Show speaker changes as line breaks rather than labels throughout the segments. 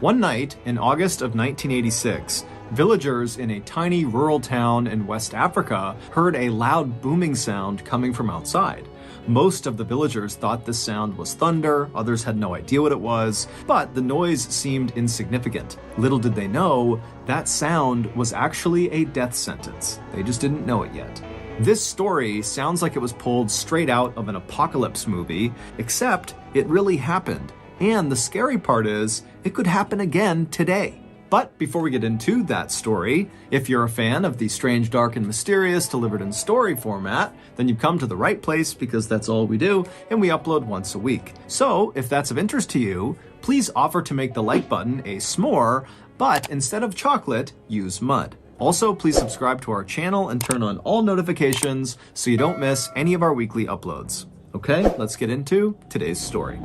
One night in August of 1986, villagers in a tiny rural town in West Africa heard a loud booming sound coming from outside. Most of the villagers thought this sound was thunder, others had no idea what it was, but the noise seemed insignificant. Little did they know, that sound was actually a death sentence. They just didn't know it yet. This story sounds like it was pulled straight out of an apocalypse movie, except it really happened. And the scary part is, it could happen again today. But before we get into that story, if you're a fan of the strange, dark, and mysterious delivered in story format, then you've come to the right place because that's all we do, and we upload once a week. So if that's of interest to you, please offer to make the like button a s'more, but instead of chocolate, use mud. Also, please subscribe to our channel and turn on all notifications so you don't miss any of our weekly uploads. Okay, let's get into today's story.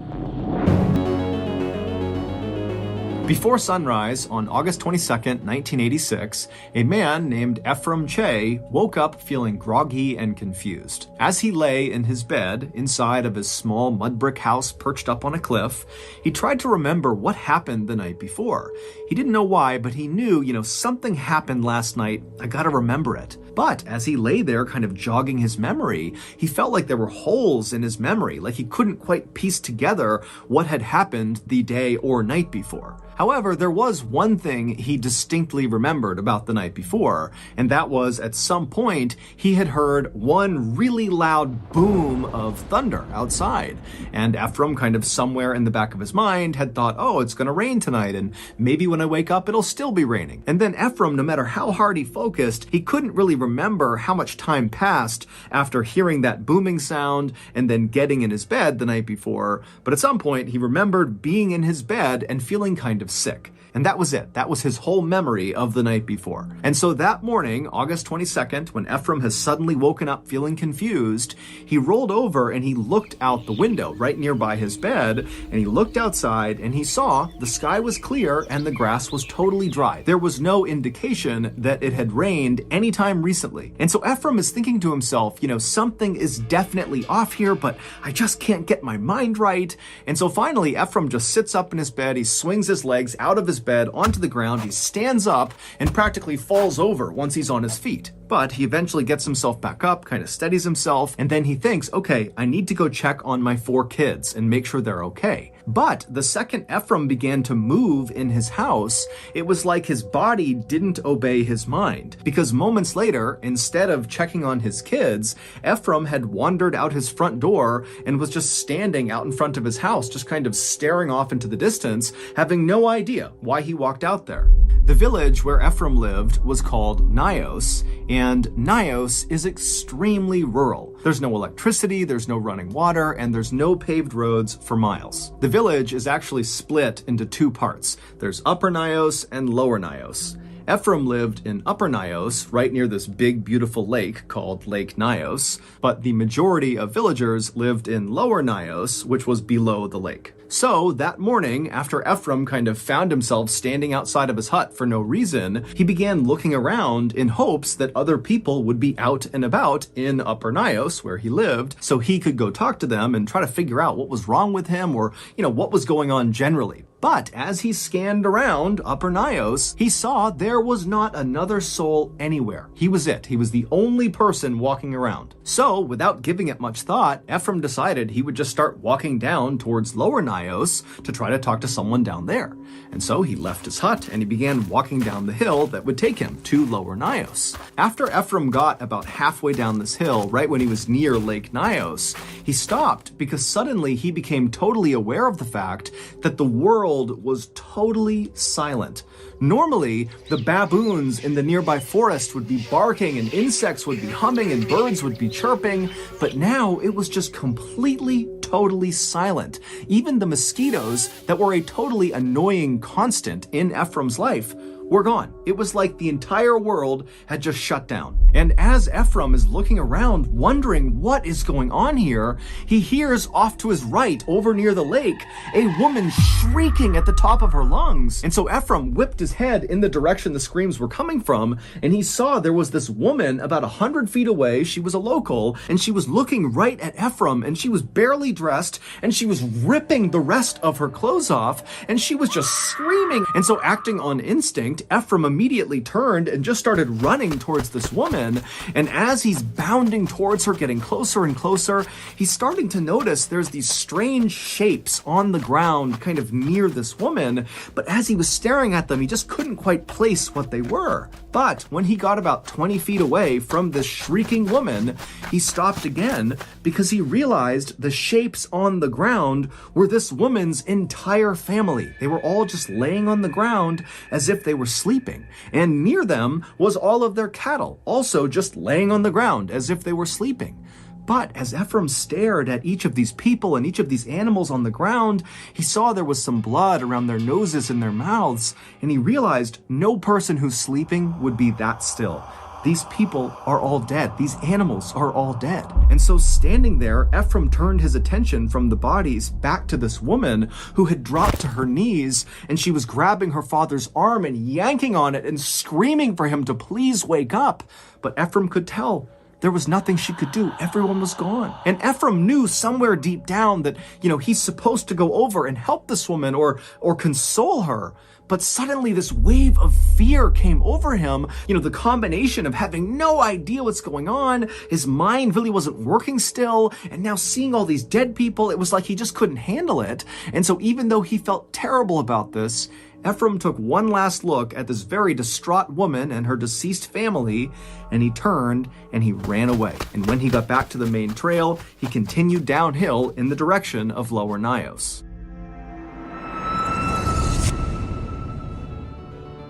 Before sunrise on August 22nd, 1986, a man named Ephraim Che woke up feeling groggy and confused. As he lay in his bed inside of his small mud brick house perched up on a cliff, he tried to remember what happened the night before. He didn't know why, but he knew, something happened last night. I gotta remember it. But as he lay there kind of jogging his memory, he felt like there were holes in his memory, like he couldn't quite piece together what had happened the day or night before. However, there was one thing he distinctly remembered about the night before, and that was at some point he had heard one really loud boom of thunder outside. And Ephraim, kind of somewhere in the back of his mind, had thought, oh, it's gonna rain tonight, and maybe when I wake up it'll still be raining. And then Ephraim, no matter how hard he focused, he couldn't really remember how much time passed after hearing that booming sound and then getting in his bed the night before. But at some point he remembered being in his bed and feeling kind of sick. And that was it. That was his whole memory of the night before. And so that morning, August 22nd, when Ephraim has suddenly woken up feeling confused, he rolled over and he looked out the window right nearby his bed, and he looked outside and he saw the sky was clear and the grass was totally dry. There was no indication that it had rained anytime recently. And so Ephraim is thinking to himself, something is definitely off here, but I just can't get my mind right. And so finally, Ephraim just sits up in his bed, he swings his legs out of his bed onto the ground, he stands up and practically falls over once he's on his feet. But he eventually gets himself back up, kind of steadies himself, and then he thinks, okay, I need to go check on my 4 kids and make sure they're okay. But the second Ephraim began to move in his house, it was like his body didn't obey his mind. Because moments later, instead of checking on his kids, Ephraim had wandered out his front door and was just standing out in front of his house, just kind of staring off into the distance, having no idea why he walked out there. The village where Ephraim lived was called Nios, and Nios is extremely rural. There's no electricity, there's no running water, and there's no paved roads for miles. The village is actually split into 2 parts. There's Upper Nios and Lower Nios. Ephraim lived in Upper Nios, right near this big, beautiful lake called Lake Nios, but the majority of villagers lived in Lower Nios, which was below the lake. So that morning, after Ephraim kind of found himself standing outside of his hut for no reason, he began looking around in hopes that other people would be out and about in Upper Nios, where he lived, so he could go talk to them and try to figure out what was wrong with him or, what was going on generally. But as he scanned around Upper Nios, he saw there was not another soul anywhere. He was it. He was the only person walking around. So, without giving it much thought, Ephraim decided he would just start walking down towards Lower Nios to try to talk to someone down there. And so he left his hut and he began walking down the hill that would take him to Lower Nios. After Ephraim got about halfway down this hill, right when he was near Lake Nios, he stopped because suddenly he became totally aware of the fact that the world was totally silent. Normally, the baboons in the nearby forest would be barking and insects would be humming and birds would be chirping, but now it was just completely, totally silent. Even the mosquitoes that were a totally annoying constant in Ephraim's life were gone. It was like the entire world had just shut down. And as Ephraim is looking around, wondering what is going on here, he hears off to his right, over near the lake, a woman shrieking at the top of her lungs. And so Ephraim whipped his head in the direction the screams were coming from, and he saw there was this woman about 100 feet away. She was a local, and she was looking right at Ephraim, and she was barely dressed, and she was ripping the rest of her clothes off, and she was just screaming. And so, acting on instinct, Ephraim immediately turned and just started running towards this woman. And as he's bounding towards her, getting closer and closer, he's starting to notice there's these strange shapes on the ground kind of near this woman. But as he was staring at them, he just couldn't quite place what they were. But when he got about 20 feet away from this shrieking woman, he stopped again because he realized the shapes on the ground were this woman's entire family. They were all just laying on the ground as if they were sleeping. And near them was all of their cattle, also just laying on the ground as if they were sleeping. But as Ephraim stared at each of these people and each of these animals on the ground, he saw there was some blood around their noses and their mouths, and he realized no person who's sleeping would be that still. These people are all dead. These animals are all dead. And so standing there, Ephraim turned his attention from the bodies back to this woman who had dropped to her knees, and she was grabbing her father's arm and yanking on it and screaming for him to please wake up. But Ephraim could tell there was nothing she could do. Everyone was gone. And Ephraim knew somewhere deep down that, he's supposed to go over and help this woman or console her. But suddenly this wave of fear came over him. The combination of having no idea what's going on, his mind really wasn't working still, and now seeing all these dead people, it was like he just couldn't handle it. And so even though he felt terrible about this, Ephraim took one last look at this very distraught woman and her deceased family, and he turned and he ran away. And when he got back to the main trail, he continued downhill in the direction of Lower Nyos.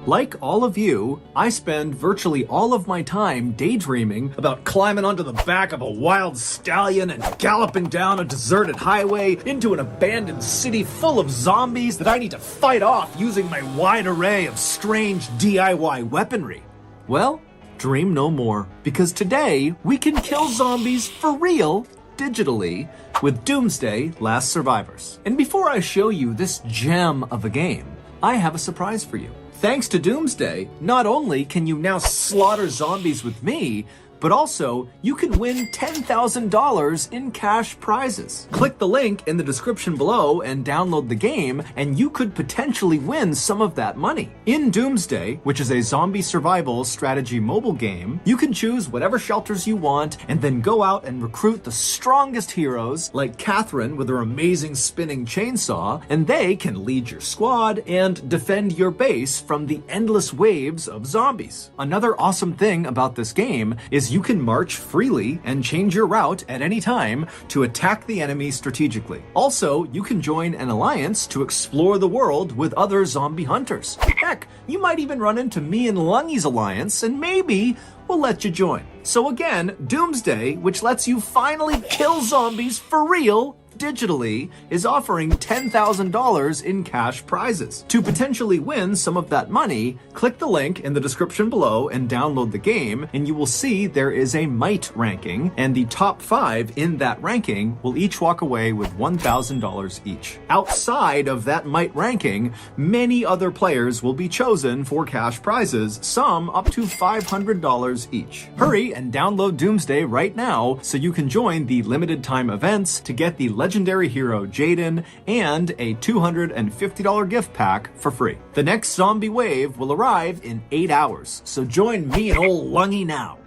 Like all of you, I spend virtually all of my time daydreaming about climbing onto the back of a wild stallion and galloping down a deserted highway into an abandoned city full of zombies that I need to fight off using my wide array of strange DIY weaponry. Well, dream no more, because today we can kill zombies for real, digitally, with Doomsday: Last Survivors. And before I show you this gem of a game, I have a surprise for you. Thanks to Doomsday, not only can you now slaughter zombies with me, but also you can win $10,000 in cash prizes. Click the link in the description below and download the game, and you could potentially win some of that money. In Doomsday, which is a zombie survival strategy mobile game, you can choose whatever shelters you want and then go out and recruit the strongest heroes, like Catherine with her amazing spinning chainsaw, and they can lead your squad and defend your base from the endless waves of zombies. Another awesome thing about this game is you can march freely and change your route at any time to attack the enemy strategically. Also, you can join an alliance to explore the world with other zombie hunters. Heck, you might even run into me and Lungy's alliance, and maybe we'll let you join. So again, Doomsday, which lets you finally kill zombies for real, digitally, is offering $10,000 in cash prizes. To potentially win some of that money, click the link in the description below and download the game, and you will see there is a might ranking, and the top 5 in that ranking will each walk away with $1,000 each. Outside of that might ranking, many other players will be chosen for cash prizes, some up to $500 each. Hurry and download Doomsday right now so you can join the limited time events to get the legendary hero Jaden and a $250 gift pack for free. The next zombie wave will arrive in 8 hours, so join me and old Lungy now.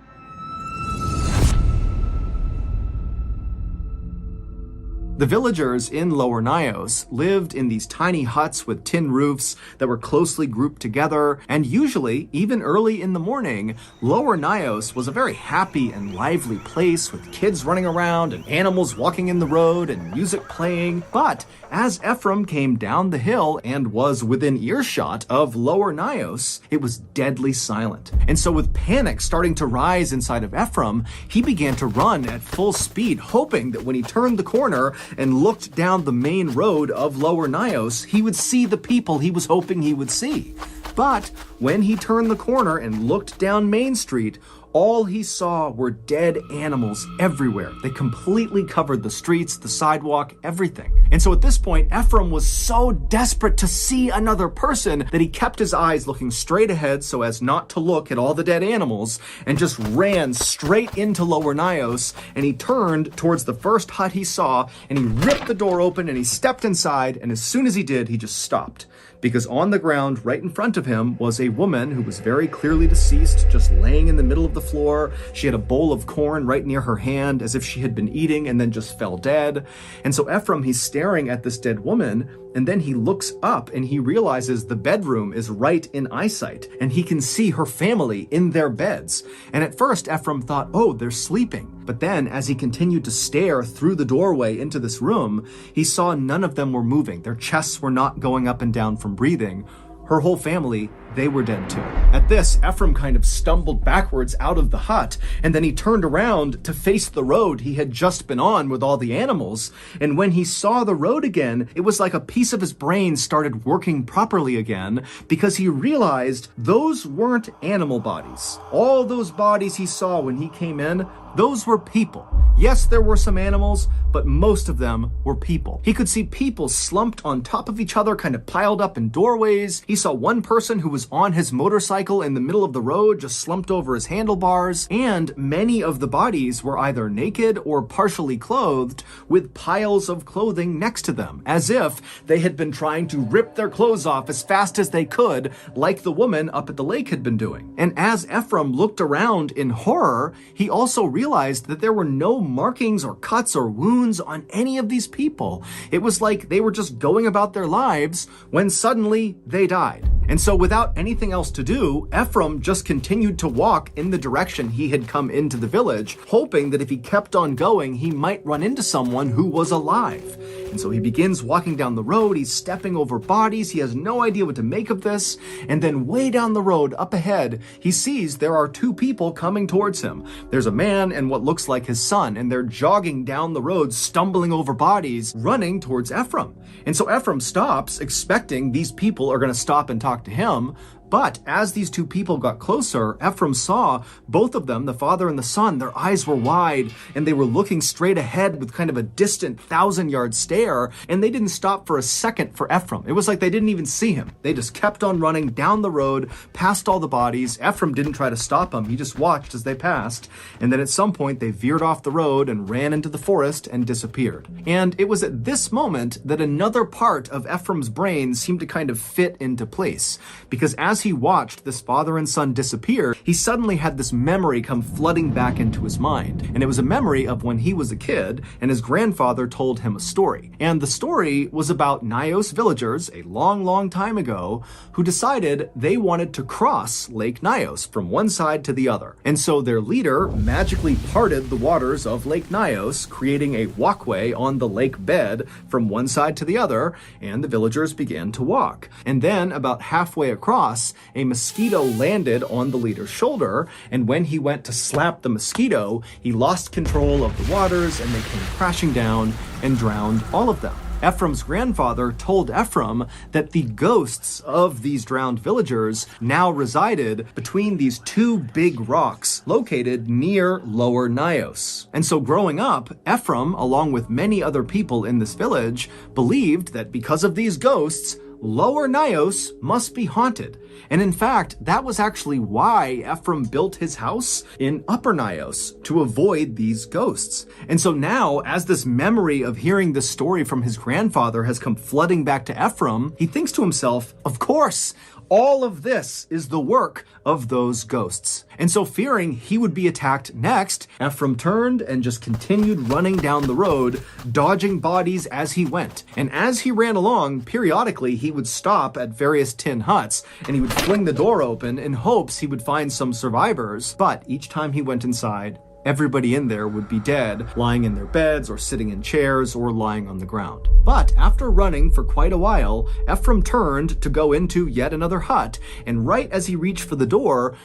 The villagers in Lower Nyos lived in these tiny huts with tin roofs that were closely grouped together, and usually, even early in the morning, Lower Nyos was a very happy and lively place with kids running around and animals walking in the road and music playing. But as Ephraim came down the hill and was within earshot of Lower Nyos, it was deadly silent. And so with panic starting to rise inside of Ephraim, he began to run at full speed, hoping that when he turned the corner and looked down the main road of Lower Nyos, he would see the people he was hoping he would see. But when he turned the corner and looked down Main Street, all he saw were dead animals everywhere. They completely covered the streets, the sidewalk, everything. And so at this point, Ephraim was so desperate to see another person that he kept his eyes looking straight ahead so as not to look at all the dead animals, and just ran straight into Lower Nios, and he turned towards the first hut he saw, and he ripped the door open and he stepped inside, and as soon as he did, he just stopped. Because on the ground right in front of him was a woman who was very clearly deceased, just laying in the middle of the floor. She had a bowl of corn right near her hand as if she had been eating and then just fell dead. And so Ephraim, he's staring at this dead woman, and then he looks up and he realizes the bedroom is right in eyesight and he can see her family in their beds. And at first Ephraim thought, oh, they're sleeping. But then as he continued to stare through the doorway into this room, he saw none of them were moving. Their chests were not going up and down from breathing. Her whole family, they were dead too. At this, Ephraim kind of stumbled backwards out of the hut, and then he turned around to face the road he had just been on with all the animals. And when he saw the road again, it was like a piece of his brain started working properly again, because he realized those weren't animal bodies. All those bodies he saw when he came in, those were people. Yes, there were some animals, but most of them were people. He could see people slumped on top of each other, kind of piled up in doorways. He saw one person who was on his motorcycle in the middle of the road, just slumped over his handlebars. And many of the bodies were either naked or partially clothed, with piles of clothing next to them, as if they had been trying to rip their clothes off as fast as they could, like the woman up at the lake had been doing. And as Ephraim looked around in horror, he also realized that there were no markings or cuts or wounds on any of these people. It was like they were just going about their lives when suddenly they died. And so without anything else to do, Ephraim just continued to walk in the direction he had come into the village, hoping that if he kept on going, he might run into someone who was alive. And so he begins walking down the road, he's stepping over bodies, he has no idea what to make of this, and then way down the road, up ahead, he sees there are two people coming towards him. There's a man and what looks like his son, and they're jogging down the road, stumbling over bodies, running towards Ephraim. And so Ephraim stops, expecting these people are going to stop and talk to him. But as these two people got closer, Ephraim saw both of them, the father and the son, their eyes were wide and they were looking straight ahead with kind of a distant 1,000-yard stare, and they didn't stop for a second for Ephraim. It was like they didn't even see him. They just kept on running down the road, past all the bodies. Ephraim didn't try to stop them. He just watched as they passed. And then at some point they veered off the road and ran into the forest and disappeared. And it was at this moment that another part of Ephraim's brain seemed to kind of fit into place, because as he watched this father and son disappear, he suddenly had this memory come flooding back into his mind. And it was a memory of when he was a kid and his grandfather told him a story. And the story was about Nios villagers a long, long time ago who decided they wanted to cross Lake Nios from one side to the other. And so their leader magically parted the waters of Lake Nios, creating a walkway on the lake bed from one side to the other, and the villagers began to walk. And then about halfway across, a mosquito landed on the leader's shoulder, and when he went to slap the mosquito, he lost control of the waters and they came crashing down and drowned all of them. Ephraim's grandfather told Ephraim that the ghosts of these drowned villagers now resided between these two big rocks located near Lower Nios. And so growing up, Ephraim, along with many other people in this village, believed that because of these ghosts, Lower Nios must be haunted. And in fact, that was actually why Ephraim built his house in Upper Nios, to avoid these ghosts. And so now, as this memory of hearing this story from his grandfather has come flooding back to Ephraim, he thinks to himself, of course, all of this is the work of those ghosts. And so fearing he would be attacked next, Ephraim turned and just continued running down the road, dodging bodies as he went. And as he ran along, periodically he would stop at various tin huts and he would fling the door open in hopes he would find some survivors. But each time he went inside, everybody in there would be dead, lying in their beds or sitting in chairs or lying on the ground. But after running for quite a while, Ephraim turned to go into yet another hut, and right as he reached for the door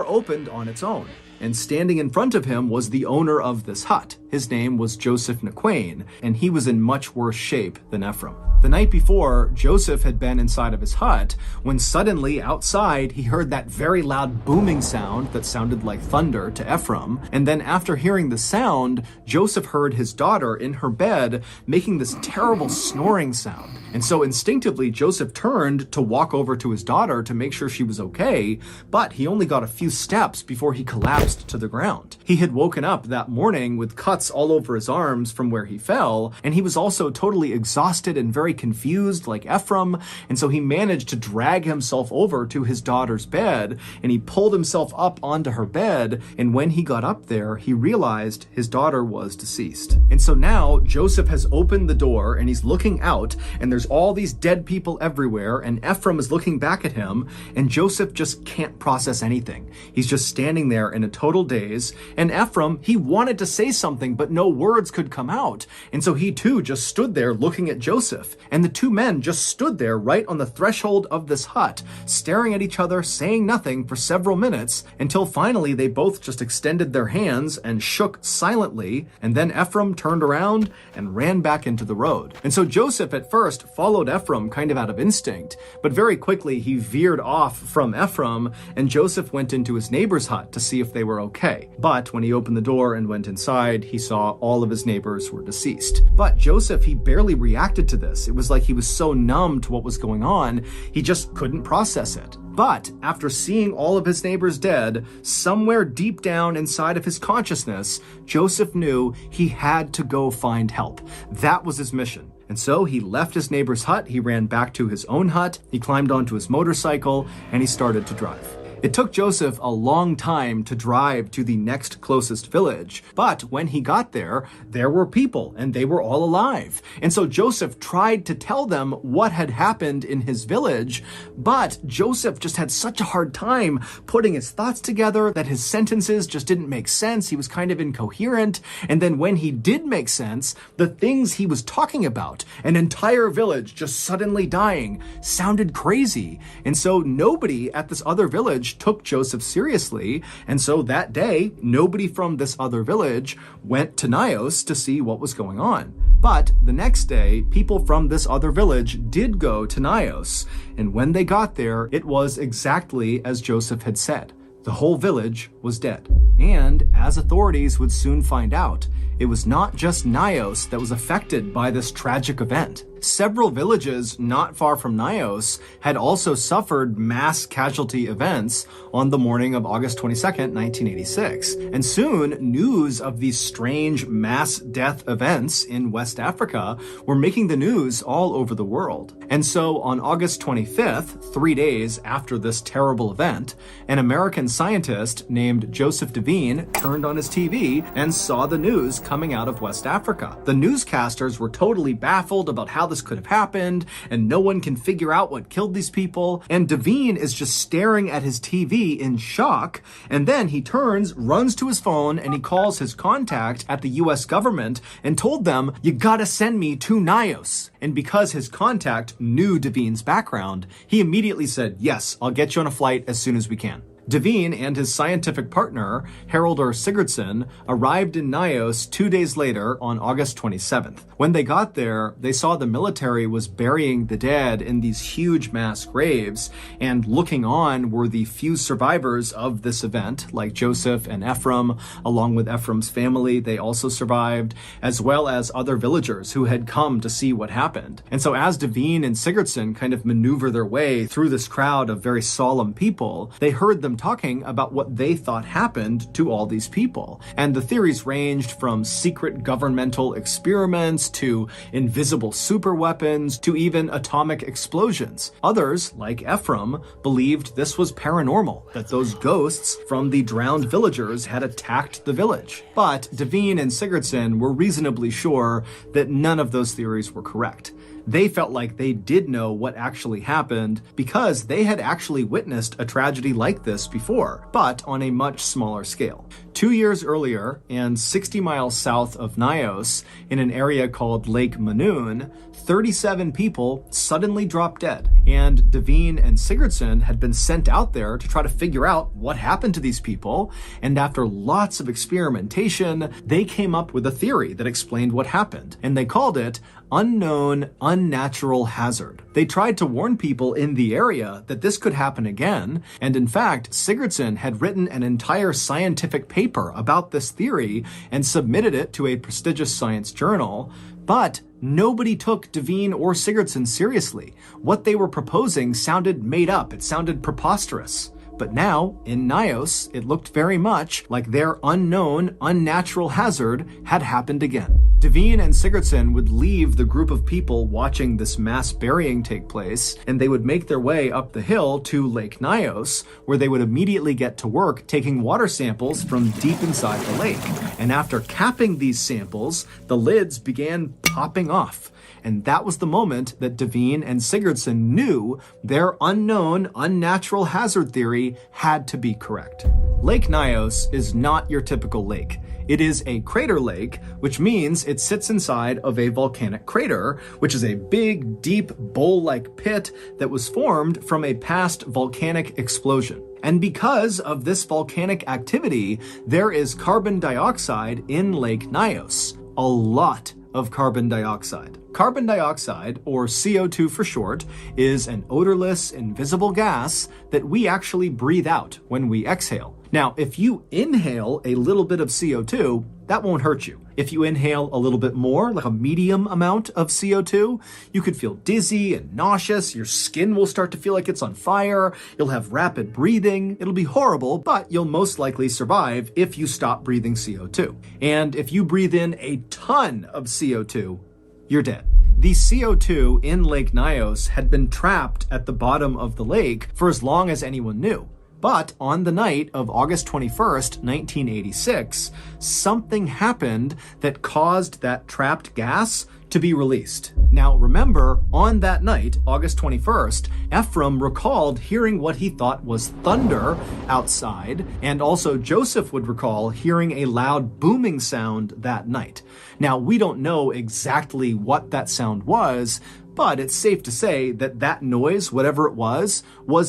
opened on its own. and standing in front of him was the owner of this hut. His name was Joseph Naquain, and he was in much worse shape than Ephraim. The night before, Joseph had been inside of his hut when suddenly outside he heard that very loud booming sound that sounded like thunder to Ephraim, and then after hearing the sound, Joseph heard his daughter in her bed making this terrible snoring sound. And so instinctively, Joseph turned to walk over to his daughter to make sure she was okay, but he only got a few steps before he collapsed to the ground. He had woken up that morning with cuts all over his arms from where he fell, and he was also totally exhausted and very confused like Ephraim, and so he managed to drag himself over to his daughter's bed, and he pulled himself up onto her bed, and when he got up there, he realized his daughter was deceased. And so now Joseph has opened the door, and he's looking out, and there's all these dead people everywhere, and Ephraim is looking back at him, and Joseph just can't process anything. He's just standing there in a total daze, and Ephraim, he wanted to say something, but no words could come out, and so he too just stood there looking at Joseph. And the two men just stood there right on the threshold of this hut, staring at each other, saying nothing for several minutes, until finally they both just extended their hands and shook silently, and then Ephraim turned around and ran back into the road. And so Joseph at first followed Ephraim kind of out of instinct, but very quickly he veered off from Ephraim, and Joseph went into his neighbor's hut to see if they were okay. But when he opened the door and went inside, he saw all of his neighbors were deceased. But Joseph, he barely reacted to this. It was like he was so numb to what was going on, he just couldn't process it. But after seeing all of his neighbors dead, somewhere deep down inside of his consciousness, Joseph knew he had to go find help. That was his mission. And so he left his neighbor's hut, he ran back to his own hut, he climbed onto his motorcycle, and he started to drive. It took Joseph a long time to drive to the next closest village, but when he got there, there were people and they were all alive. And so Joseph tried to tell them what had happened in his village, but Joseph just had such a hard time putting his thoughts together that his sentences just didn't make sense. He was kind of incoherent. And then when he did make sense, the things he was talking about, an entire village just suddenly dying, sounded crazy. And so nobody at this other village took Joseph seriously, and so that day, nobody from this other village went to Nios to see what was going on. But the next day, people from this other village did go to Nios, and when they got there, it was exactly as Joseph had said. The whole village was dead. And as authorities would soon find out, it was not just Nios that was affected by this tragic event. Several villages not far from Nios had also suffered mass casualty events on the morning of August 22nd, 1986. And soon, news of these strange mass death events in West Africa were making the news all over the world. And so on August 25th, 3 days after this terrible event, an American scientist named Joseph Devine turned on his TV and saw the news coming out of West Africa. The newscasters were totally baffled about how this could have happened, and no one can figure out what killed these people. And Devine is just staring at his TV in shock, and then he turns, runs to his phone, and he calls his contact at the US government and told them, "You gotta send me to Nios." And because his contact knew Devine's background, he immediately said, "Yes, I'll get you on a flight as soon as we can." Devine and his scientific partner, Haraldur Sigurdsson, arrived in Nios 2 days later on August 27th. When they got there, they saw the military was burying the dead in these huge mass graves, and looking on were the few survivors of this event, like Joseph and Ephraim, along with Ephraim's family. They also survived, as well as other villagers who had come to see what happened. And so as Devine and Sigurdsson kind of maneuver their way through this crowd of very solemn people, they heard them talking about what they thought happened to all these people. And the theories ranged from secret governmental experiments to invisible superweapons to even atomic explosions. Others, like Ephraim, believed this was paranormal, that those ghosts from the drowned villagers had attacked the village. But Devine and Sigurdsson were reasonably sure that none of those theories were correct. They felt like they did know what actually happened because they had actually witnessed a tragedy like this before, but on a much smaller scale. 2 years earlier, and 60 miles south of Nios, in an area called Lake Manoon, 37 people suddenly dropped dead. And Devine and Sigurdsson had been sent out there to try to figure out what happened to these people. And after lots of experimentation, they came up with a theory that explained what happened. And they called it unknown unnatural hazard. They tried to warn people in the area that this could happen again, and in fact, Sigurdsson had written an entire scientific paper about this theory and submitted it to a prestigious science journal, but nobody took Devine or Sigurdsson seriously. What they were proposing sounded made up, it sounded preposterous. But now, in Nios, it looked very much like their unknown, unnatural hazard had happened again. Devine and Sigurdsson would leave the group of people watching this mass burying take place, and they would make their way up the hill to Lake Nios, where they would immediately get to work taking water samples from deep inside the lake. And after capping these samples, the lids began popping off. And that was the moment that Devine and Sigurdsson knew their unknown, unnatural hazard theory had to be correct. Lake Nios is not your typical lake. It is a crater lake, which means it sits inside of a volcanic crater, which is a big, deep, bowl-like pit that was formed from a past volcanic explosion. And because of this volcanic activity, there is carbon dioxide in Lake Nios. A lot of carbon dioxide. Carbon dioxide, or CO2 for short, is an odorless, invisible gas that we actually breathe out when we exhale. Now, if you inhale a little bit of CO2, that won't hurt you. If you inhale a little bit more, like a medium amount of CO2, you could feel dizzy and nauseous, your skin will start to feel like it's on fire, you'll have rapid breathing, it'll be horrible, but you'll most likely survive if you stop breathing CO2. And if you breathe in a ton of CO2, you're dead. The CO2 in Lake Nios had been trapped at the bottom of the lake for as long as anyone knew. But on the night of August 21st, 1986, something happened that caused that trapped gas to be released. Now remember, on that night, August 21st, Ephraim recalled hearing what he thought was thunder outside, and also Joseph would recall hearing a loud booming sound that night. Now, we don't know exactly what that sound was, but it's safe to say that that noise, whatever it was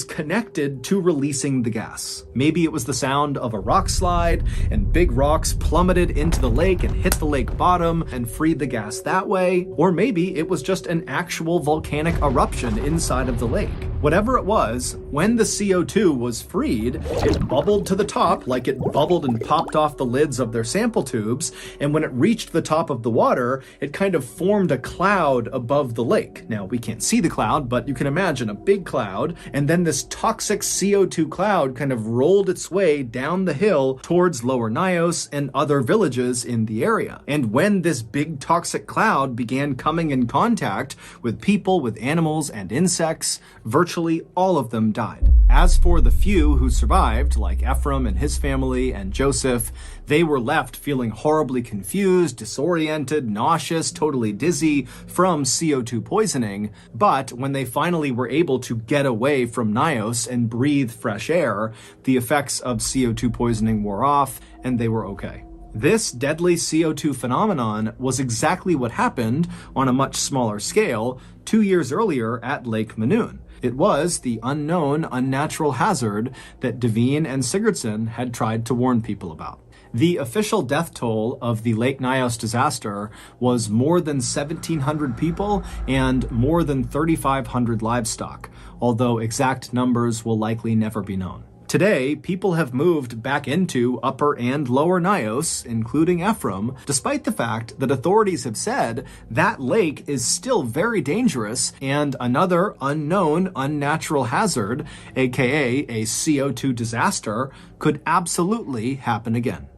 connected to releasing the gas. Maybe it was the sound of a rock slide, and big rocks plummeted into the lake and hit the lake bottom and freed the gas that way. Or maybe it was just an actual volcanic eruption inside of the lake. Whatever it was, when the CO2 was freed, it bubbled to the top like it bubbled and popped off the lids of their sample tubes, and when it reached the top of the water, it kind of formed a cloud above the lake. Now, we can't see the cloud, but you can imagine a big cloud, and then this toxic CO2 cloud kind of rolled its way down the hill towards Lower Nios and other villages in the area. And when this big toxic cloud began coming in contact with people, with animals, and insects, virtually all of them died. As for the few who survived, like Ephraim and his family and Joseph, they were left feeling horribly confused, disoriented, nauseous, totally dizzy from CO2 poisoning. But when they finally were able to get away from Nios and breathe fresh air, the effects of CO2 poisoning wore off and they were okay. This deadly CO2 phenomenon was exactly what happened on a much smaller scale 2 years earlier at Lake Manoon. It was the unknown, unnatural hazard that Devine and Sigurdsson had tried to warn people about. The official death toll of the Lake Nios disaster was more than 1,700 people and more than 3,500 livestock, although exact numbers will likely never be known. Today, people have moved back into Upper and Lower Nios, including Ephraim, despite the fact that authorities have said that lake is still very dangerous and another unknown unnatural hazard, aka a CO2 disaster, could absolutely happen again.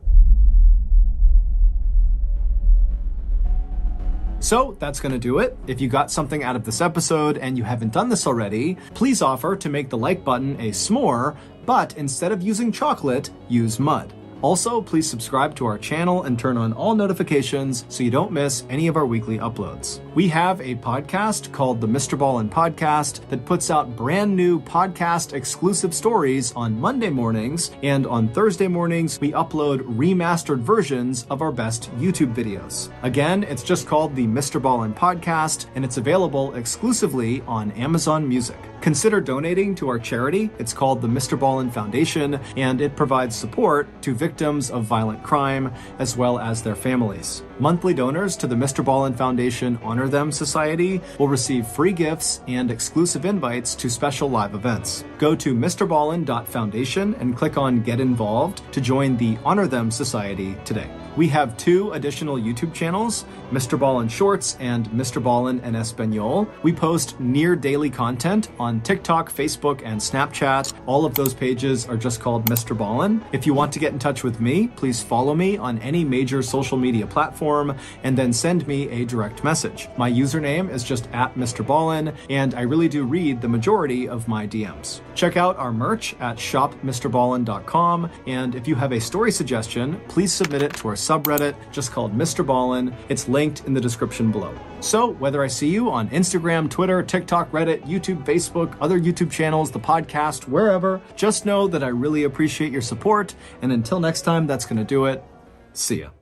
So that's going to do it. If you got something out of this episode and you haven't done this already, please offer to make the like button a s'more, but instead of using chocolate, use mud. Also, please subscribe to our channel and turn on all notifications so you don't miss any of our weekly uploads. We have a podcast called the Mr. Ballen Podcast that puts out brand new podcast exclusive stories on Monday mornings, and on Thursday mornings we upload remastered versions of our best YouTube videos. Again, it's just called the Mr. Ballen Podcast, and it's available exclusively on Amazon Music. Consider donating to our charity. It's called the Mr. Ballen Foundation, and it provides support to victims of violent crime as well as their families. Monthly donors to the Mr. Ballen Foundation Honor Them Society will receive free gifts and exclusive invites to special live events. Go to mrballen.foundation and click on Get Involved to join the Honor Them Society today. We have 2 additional YouTube channels, Mr. Ballen Shorts and Mr. Ballen en Espanol. We post near daily content on TikTok, Facebook, and Snapchat. All of those pages are just called Mr. Ballen. If you want to get in touch with me, please follow me on any major social media platform and then send me a direct message. My username is just @Mr. Ballen, and I really do read the majority of my DMs. Check out our merch at shopmrballen.com, and if you have a story suggestion, please submit it to our subreddit just called Mr. Ballen. It's linked in the description below. So whether I see you on Instagram, Twitter, TikTok, Reddit, YouTube, Facebook, other YouTube channels, the podcast, wherever, just know that I really appreciate your support. And until next time, that's going to do it. See ya.